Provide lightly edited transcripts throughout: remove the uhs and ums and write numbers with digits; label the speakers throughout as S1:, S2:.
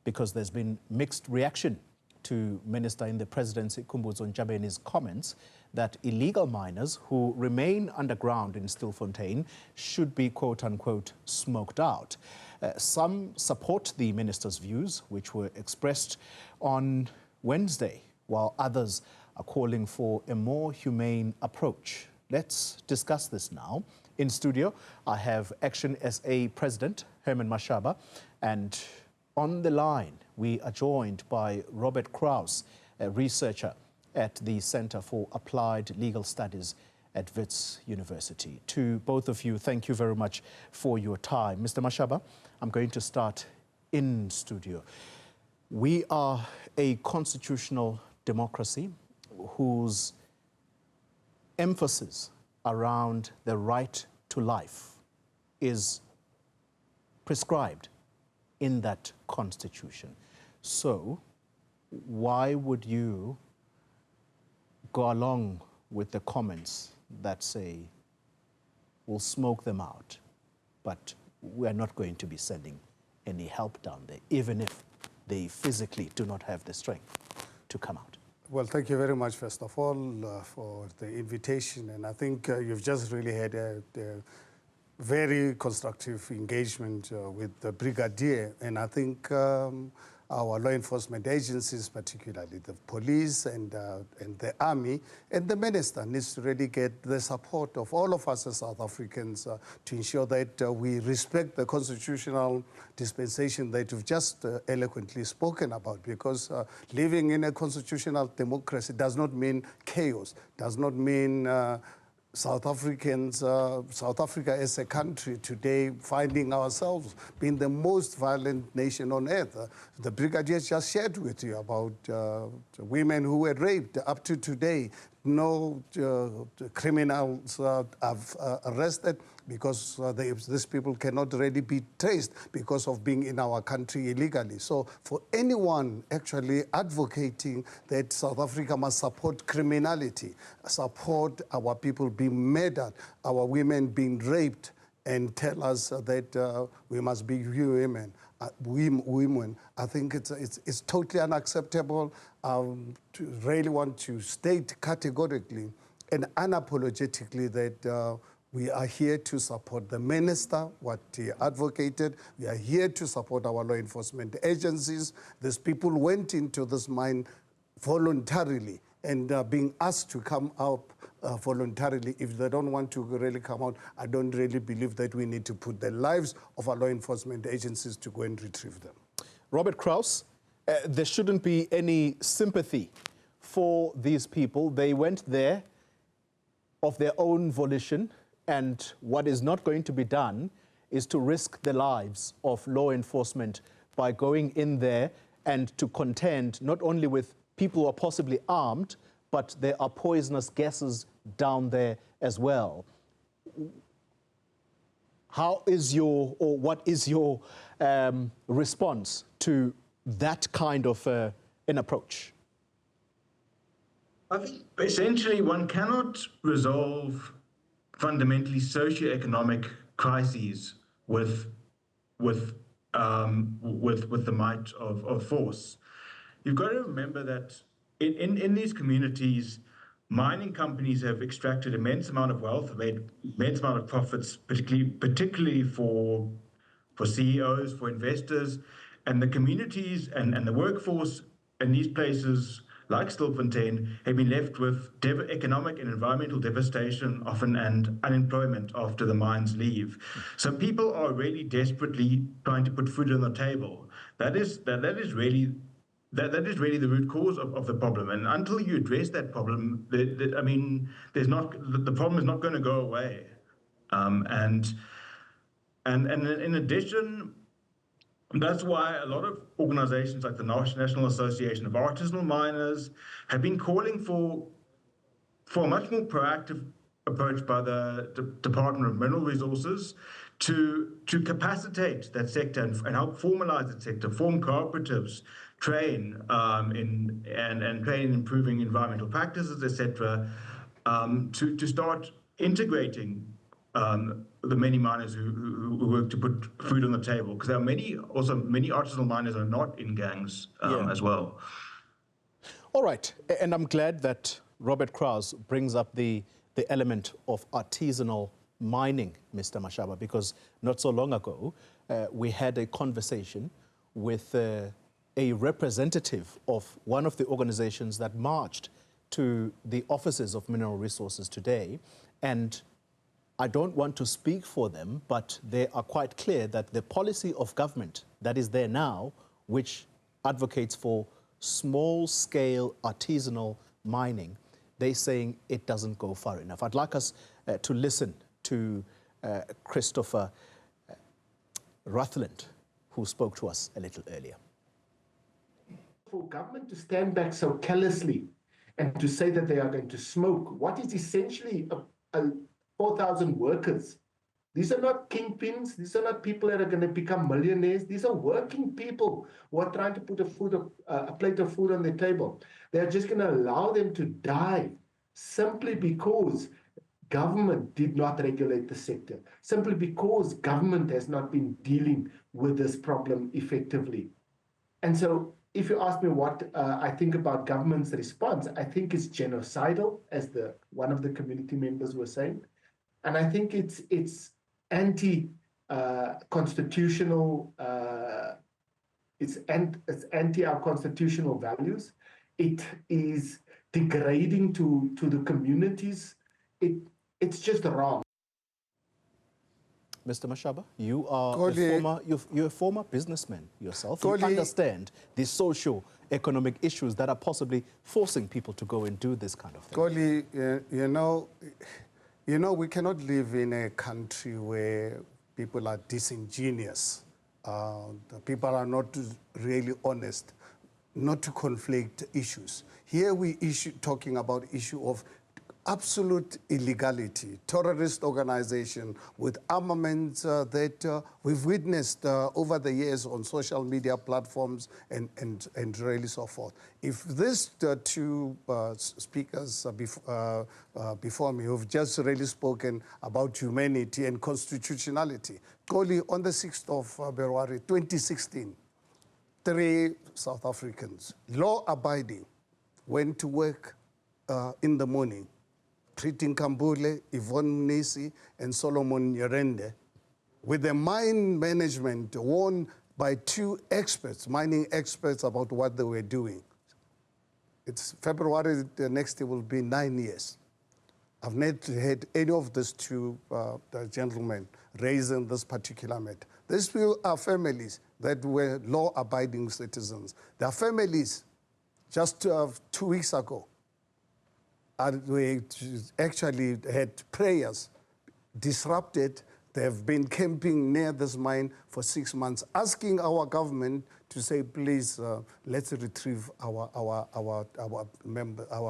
S1: because there's been mixed reaction to Minister in the Presidency Khumbudzo Ntshavheni's comments that illegal miners who remain underground in Stilfontein should be quote-unquote smoked out. Some support the minister's views, which were expressed on Wednesday, while others are calling for a more humane approach. Let's discuss this now. In studio, I have ActionSA President Herman Mashaba, and on the line, we are joined by Robert Krause, a researcher at the Center for Applied Legal Studies at Wits University. To both of you, thank you very much for your time. Mr. Mashaba, I'm going to start in studio. We are a constitutional democracy whose emphasis around the right to life is prescribed in that constitution. So why would you go along with the comments that say, we'll smoke them out, but we're not going to be sending any help down there, even if they physically do not have the strength to come out?
S2: Well, thank you very much, first of all, for the invitation. And I think you've just really had a very constructive engagement with the Brigadier. And I think our law enforcement agencies, particularly the police and the army, and the minister needs to really get the support of all of us as South Africans to ensure that we respect the constitutional dispensation that you've just eloquently spoken about, because living in a constitutional democracy does not mean chaos, does not mean South Africa as a country today finding ourselves being the most violent nation on earth. The Brigadier just shared with you about women who were raped. Up to today, no criminals have arrested, because these people cannot really be traced because of being in our country illegally. So for anyone actually advocating that South Africa must support criminality, support our people being murdered, our women being raped, and tell us that we must be women, I think it's totally unacceptable. To really want to state categorically and unapologetically that we are here to support the minister, what he advocated. We are here to support our law enforcement agencies. These people went into this mine voluntarily and being asked to come out voluntarily. If they don't want to really come out, I don't really believe that we need to put the lives of our law enforcement agencies to go and retrieve them.
S1: Robert Krause, there shouldn't be any sympathy for these people. They went there of their own volition, and what is not going to be done is to risk the lives of law enforcement by going in there and to contend not only with people who are possibly armed, but there are poisonous gases down there as well. How is your, or what is your response to that kind of an approach?
S3: I think essentially one cannot resolve fundamentally socioeconomic crises with the might of force. You've got to remember that in these communities, mining companies have extracted immense amount of wealth, made immense amount of profits, particularly for CEOs, for investors, and the communities and the workforce in these places like Stilfontein have been left with economic and environmental devastation often and unemployment after the mines leave. So people are really desperately trying to put food on the table. That is really the root cause of the problem. And until you address that problem, the problem is not going to go away. And in addition, that's why a lot of organizations like the National Association of Artisanal Miners have been calling for a much more proactive approach by the Department of Mineral Resources to capacitate that sector and help formalize that sector, form cooperatives, train and train in improving environmental practices, etc., to start integrating the many miners who work to put food on the table, because there are many artisanal miners are not in gangs as well.
S1: All right, and I'm glad that Robert Krause brings up the element of artisanal mining, Mr. Mashaba, because not so long ago, we had a conversation with a representative of one of the organizations that marched to the offices of Mineral Resources today, and I don't want to speak for them, but they are quite clear that the policy of government that is there now, which advocates for small-scale artisanal mining, they're saying it doesn't go far enough. I'd like us to listen to Christopher Rutherland, who spoke to us a little earlier.
S4: For government to stand back so callously and to say that they are going to smoke what is essentially 4,000 workers. These are not kingpins. These are not people that are going to become millionaires. These are working people who are trying to put a plate of food on their table. They're just going to allow them to die simply because government did not regulate the sector, simply because government has not been dealing with this problem effectively. And so if you ask me what I think about government's response, I think it's genocidal, as one of the community members were saying. And I think it's anti-constitutional, it's anti our constitutional values. It is degrading to the communities. It's just wrong.
S1: Mr. Mashaba, you are you're a former businessman yourself. You understand the socio-economic issues that are possibly forcing people to go and do this kind of thing.
S2: Goli, we cannot live in a country where people are disingenuous. The people are not really honest, not to conflict issues. Here we talking about issue of absolute illegality, terrorist organization with armaments that we've witnessed over the years on social media platforms and really so forth. If these two speakers before me who've just really spoken about humanity and constitutionality, Goli, on the 6th of February 2016, 3 South Africans, law-abiding, went to work in the morning, treating Kambule, Yvonne Mnisi, and Solomon Nyerende, with the mine management warned by 2 experts, mining experts, about what they were doing. It's February, the next year will be 9 years. I've not had any of these 2 gentlemen raising this particular matter. These people are families that were law-abiding citizens. Their families, just 2 weeks ago, we actually had prayers disrupted. They have been camping near this mine for 6 months, asking our government to say, please, let's retrieve our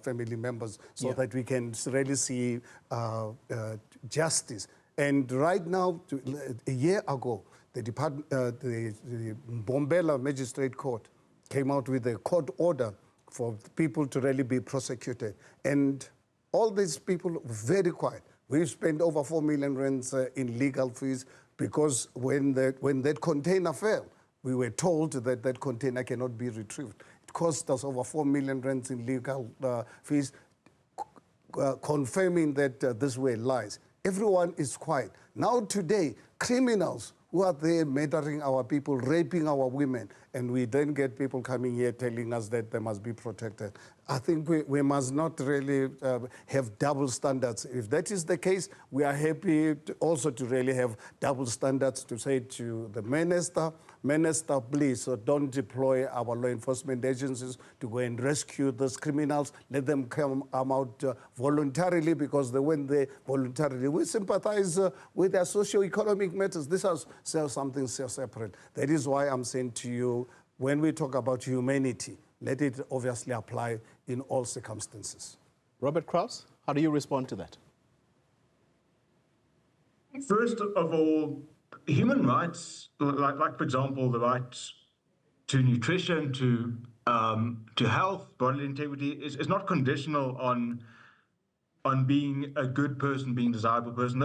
S2: family members so that we can really see justice. And right now, a year ago, the Mbombela Magistrate Court came out with a court order for people to really be prosecuted. And all these people were very quiet. We've spent over 4 million rands in legal fees because when that container fell, we were told that that container cannot be retrieved. It cost us over 4 million rands in legal fees, confirming that these were lies. Everyone is quiet. Now today, criminals who are there murdering our people, raping our women, and we then get people coming here telling us that they must be protected. I think we must not really have double standards. If that is the case, we are happy also to really have double standards to say to the Minister, please don't deploy our law enforcement agencies to go and rescue those criminals. Let them come out voluntarily, because they went there voluntarily. We sympathize with their socio-economic matters. This is something separate. That is why I'm saying to you, when we talk about humanity, let it obviously apply in all circumstances.
S1: Robert Krause, how do you respond to that?
S3: First of all, human rights, like for example, the right to nutrition, to health, bodily integrity, is not conditional on being a good person, being a desirable person.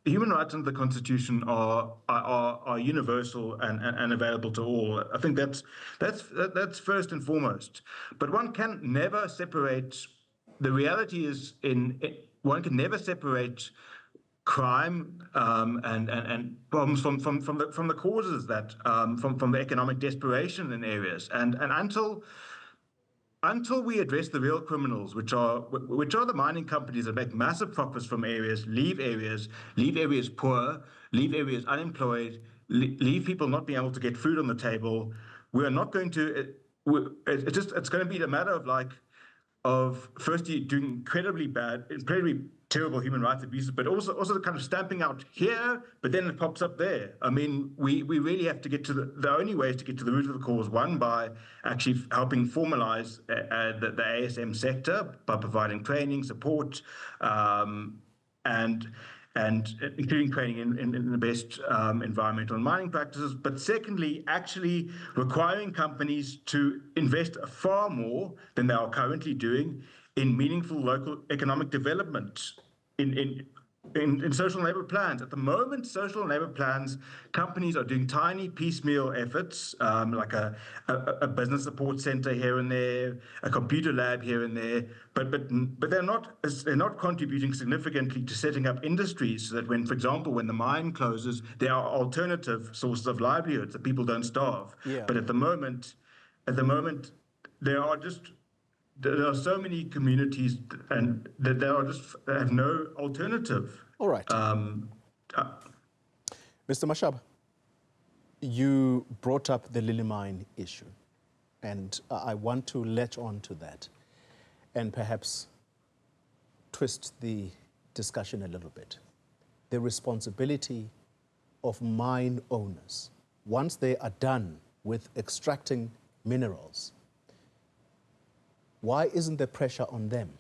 S3: human rights under the Constitution are universal and available to all. I think that's first and foremost. But one can never separate. The reality is, one can never separate crime and problems from the causes that from the economic desperation in areas, and until we address the real criminals, which are the mining companies that make massive profits from areas, leave areas poor, leave areas unemployed, leave people not being able to get food on the table, we are not going to. It's going to be a matter of firstly doing incredibly terrible human rights abuses, but also kind of stamping out here, but then it pops up there. I mean, we really have to get to the only way is to get to the root of the cause, one, by actually helping formalize the ASM sector by providing training, support, and including training in the best environmental and mining practices, but secondly, actually requiring companies to invest far more than they are currently doing in meaningful local economic development, in social and labor plans. At the moment, social and labor plans, companies are doing tiny piecemeal efforts, like a business support center here and there, a computer lab here and there, but they're not contributing significantly to setting up industries so that for example, when the mine closes, there are alternative sources of livelihoods that people don't starve.
S1: Yeah.
S3: But at the moment, there are so many communities and that they have no alternative.
S1: All right. Mr. Mashaba, you brought up the Lily Mine issue, and I want to latch on to that and perhaps twist the discussion a little bit. The responsibility of mine owners, once they are done with extracting minerals, why isn't there pressure on them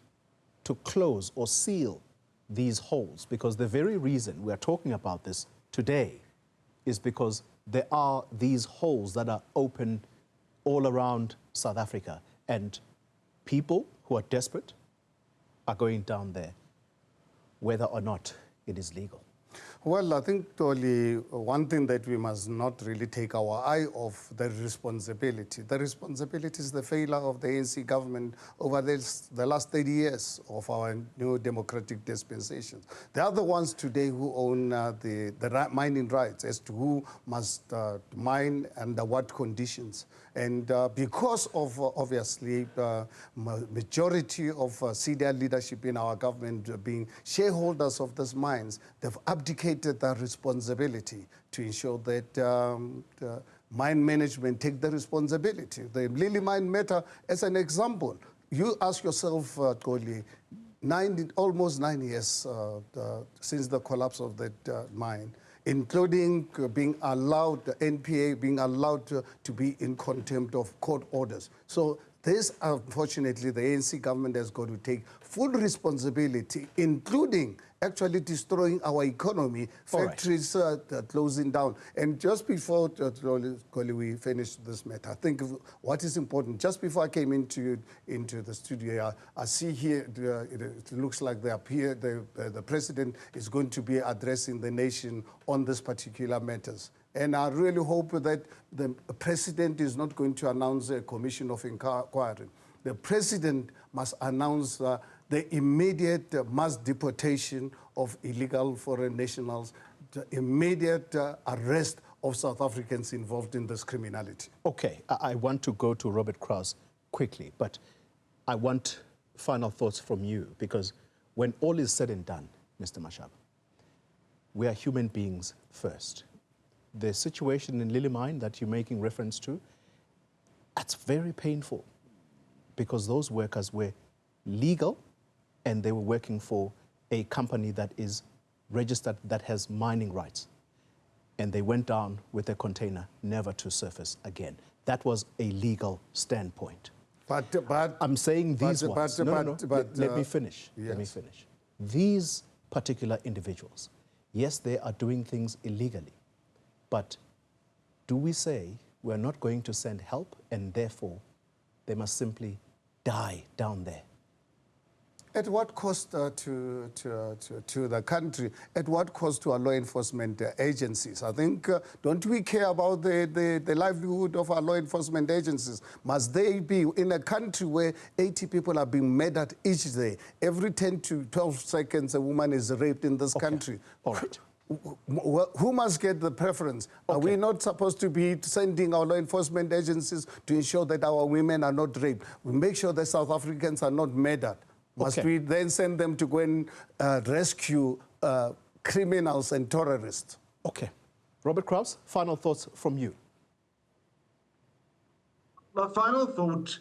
S1: to close or seal these holes? Because the very reason we are talking about this today is because there are these holes that are open all around South Africa, and people who are desperate are going down there, whether or not it is legal.
S2: Well, I think, Toli, one thing that we must not really take our eye off the responsibility. The responsibility is the failure of the ANC government over the last 30 years of our new democratic dispensation. They are the ones today who own the mining rights as to who must mine under what conditions. And because of, obviously, majority of senior leadership in our government being shareholders of these mines, they've abdicated their responsibility to ensure that mine management take the responsibility. The Lily Mine matter, as an example, you ask yourself, Koli, almost 9 years since the collapse of that mine, including being allowed, the NPA being allowed to be in contempt of court orders. So this, unfortunately, the ANC government has got to take full responsibility, including actually destroying our economy, factories closing down. And just before we finish this matter, I think what is important, just before I came into the studio, I see here, it looks like the president is going to be addressing the nation on this particular matters. And I really hope that the president is not going to announce a commission of inquiry. The president must announce the immediate mass deportation of illegal foreign nationals, the immediate arrest of South Africans involved in this criminality.
S1: Okay, I want to go to Robert Krause quickly, but I want final thoughts from you, because when all is said and done, Mr. Mashaba, we are human beings first. The situation in Lily Mine that you're making reference to, that's very painful, because those workers were legal and they were working for a company that is registered, that has mining rights. And they went down with a container, never to surface again. That was a legal standpoint.
S2: But
S1: I'm saying these ones. Let me finish.
S2: Yes.
S1: Let me finish. These particular individuals, yes, they are doing things illegally, but do we say we're not going to send help and therefore they must simply die down there?
S2: At what cost to the country? At what cost to our law enforcement agencies? I think, don't we care about the livelihood of our law enforcement agencies? Must they be in a country where 80 people are being murdered each day? Every 10 to 12 seconds, a woman is raped in this country.
S1: All right.
S2: Who must get the preference? Are we not supposed to be sending our law enforcement agencies to ensure that our women are not raped? We make sure that South Africans are not murdered. Must we then send them to go and rescue criminals and terrorists?
S1: Okay. Robert Krause, final thoughts from you.
S3: My final thought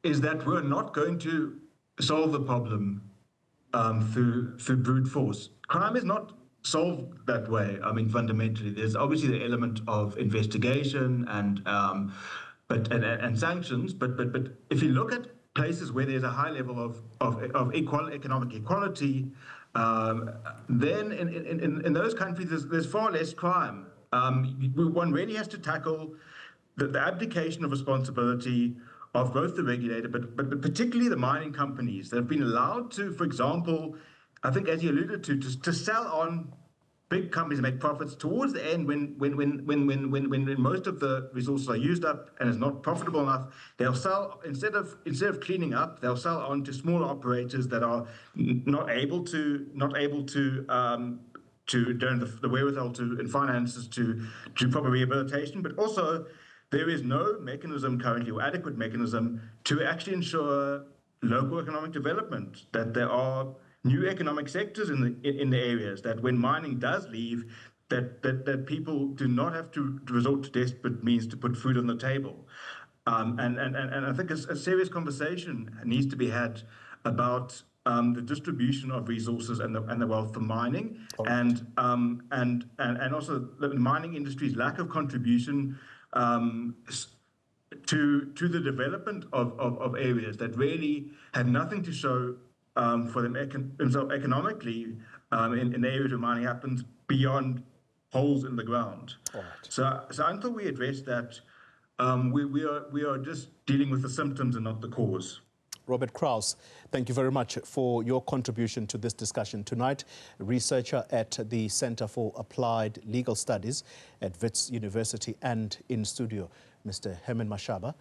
S3: is that we're not going to solve the problem through brute force. Crime is not solved that way. I mean, fundamentally, there's obviously the element of investigation and sanctions. But if you look at places where there's a high level of economic equality, then in those countries there's far less crime. One really has to tackle the abdication of responsibility of both the regulator, but particularly the mining companies that have been allowed to, for example, I think as you alluded to sell on. Big companies make profits towards the end when most of the resources are used up and is not profitable enough. They'll sell instead of cleaning up. They'll sell on to smaller operators that are not able to don't have the wherewithal and finances to do proper rehabilitation. But also, there is no mechanism currently or adequate mechanism to actually ensure local economic development. That there are new economic sectors in the areas, that when mining does leave, that people do not have to resort to desperate means to put food on the table. And I think a serious conversation needs to be had about the distribution of resources and the wealth from mining, and also the mining industry's lack of contribution to the development of areas that really had nothing to show for themselves economically in the areas where mining happens beyond holes in the ground.
S1: All right.
S3: So until we address that, we are just dealing with the symptoms and not the cause.
S1: Robert Krause, thank you very much for your contribution to this discussion tonight. A researcher at the Center for Applied Legal Studies at Wits University, and in studio, Mr. Herman Mashaba,